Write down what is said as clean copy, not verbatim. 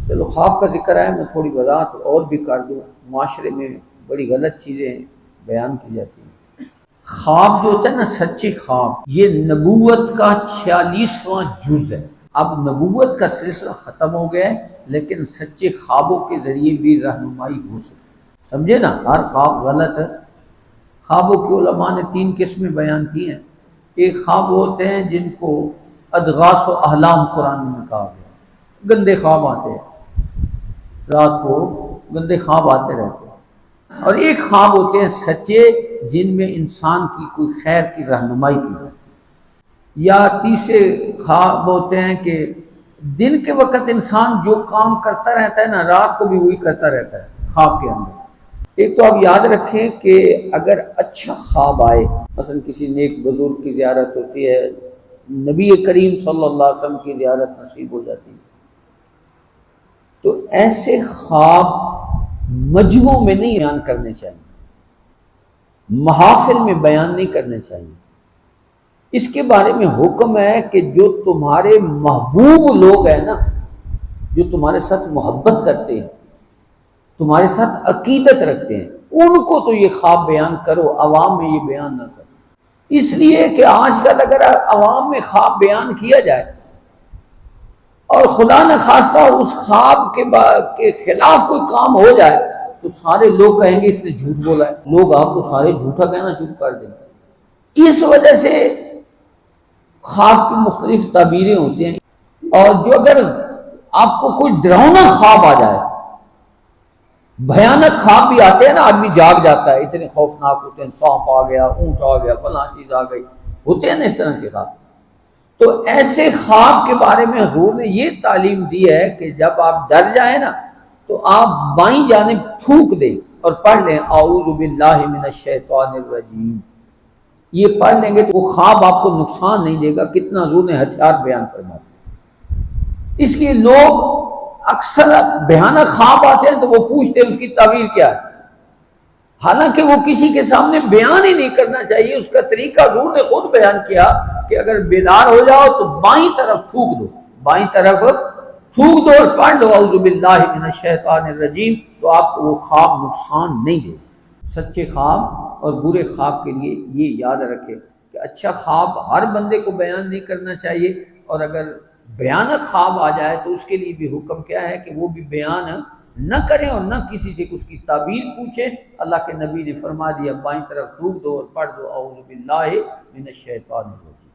چلو خواب کا ذکر ہے، میں تھوڑی وضاحت اور بھی کر دوں. معاشرے میں بڑی غلط چیزیں بیان کی جاتی ہیں. خواب جو ہوتا ہے نا، سچے خواب، یہ نبوت کا 46واں جز ہے. اب نبوت کا سلسلہ ختم ہو گیا ہے، لیکن سچے خوابوں کے ذریعے بھی رہنمائی ہو سکتی. سمجھے نا، ہر خواب غلط ہے. خوابوں کی علماء نے 3 قسمیں بیان کی ہیں. ایک خواب ہوتے ہیں جن کو ادغاث و احلام قرآن میں کہا گیا، گندے خواب آتے ہیں، رات کو گندے خواب آتے رہتے ہیں. اور ایک خواب ہوتے ہیں سچے، جن میں انسان کی کوئی خیر کی رہنمائی کی جاتی ہے. یا تیسرے خواب ہوتے ہیں کہ دن کے وقت انسان جو کام کرتا رہتا ہے نا، رات کو بھی وہی کرتا رہتا ہے خواب کے اندر. ایک تو آپ یاد رکھیں کہ اگر اچھا خواب آئے، مثلا کسی نیک بزرگ کی زیارت ہوتی ہے، نبی کریم صلی اللہ علیہ وسلم کی زیارت نصیب ہو جاتی ہے، تو ایسے خواب مجمعوں میں نہیں بیان کرنے چاہیے، محافل میں بیان نہیں کرنے چاہیے. اس کے بارے میں حکم ہے کہ جو تمہارے محبوب لوگ ہیں نا، جو تمہارے ساتھ محبت کرتے ہیں، تمہارے ساتھ عقیدت رکھتے ہیں، ان کو تو یہ خواب بیان کرو، عوام میں یہ بیان نہ کرو. اس لیے کہ آج کل اگر عوام میں خواب بیان کیا جائے اور خدا نہ خواستہ اس خواب کے خلاف کوئی کام ہو جائے، تو سارے لوگ کہیں گے اس نے جھوٹ بولا ہے. لوگ آپ کو سارے جھوٹا کہنا شروع کر دیں گے. اس وجہ سے خواب کی مختلف تعبیریں ہوتی ہیں. اور جو اگر آپ کو کوئی ڈراؤنا خواب آ جائے، بھیانک خواب بھی آتے ہیں نا، آدمی جاگ جاتا ہے، اتنے خوفناک ہوتے ہیں، سانپ آ گیا، اونٹ آ گیا، فلاں چیز آ گئی، ہوتے ہیں نا اس طرح کے خواب. تو ایسے خواب کے بارے میں حضور نے یہ تعلیم دی ہے کہ جب آپ ڈر جائیں نا، تو آپ بائیں جانب تھوک دیں اور پڑھ لیں اعوذ باللہ من الشیطان الرجیم. یہ پڑھ لیں گے تو وہ خواب آپ کو نقصان نہیں دے گا. کتنا حضور نے ہتھیار بیان فرمایا. اس لیے لوگ اکثر بھیانک خواب آتے ہیں تو وہ پوچھتے ہیں اس کی تعبیر کیا ہے، حالانکہ وہ کسی کے سامنے بیان ہی نہیں کرنا چاہیے. اس کا طریقہ حضور نے خود بیان کیا کہ اگر بیدار ہو جاؤ تو بائیں طرف تھوک دو، بائیں طرف تھوک دو اور پڑھ دو اعوذ باللہ من الشیطان الرجیم، تو آپ کو وہ خواب نقصان نہیں دے. سچے خواب اور برے خواب کے لیے یہ یاد رکھے کہ اچھا خواب ہر بندے کو بیان نہیں کرنا چاہیے، اور اگر بھیانک خواب آ جائے تو اس کے لیے بھی حکم کیا ہے کہ وہ بھی بیان نہ کریں اور نہ کسی سے اس کی تعبیر پوچھیں. اللہ کے نبی نے فرما دیا بائیں طرف تھوک دو اور پڑھ دو اعوذ باللہ من الشیطان الرجیم.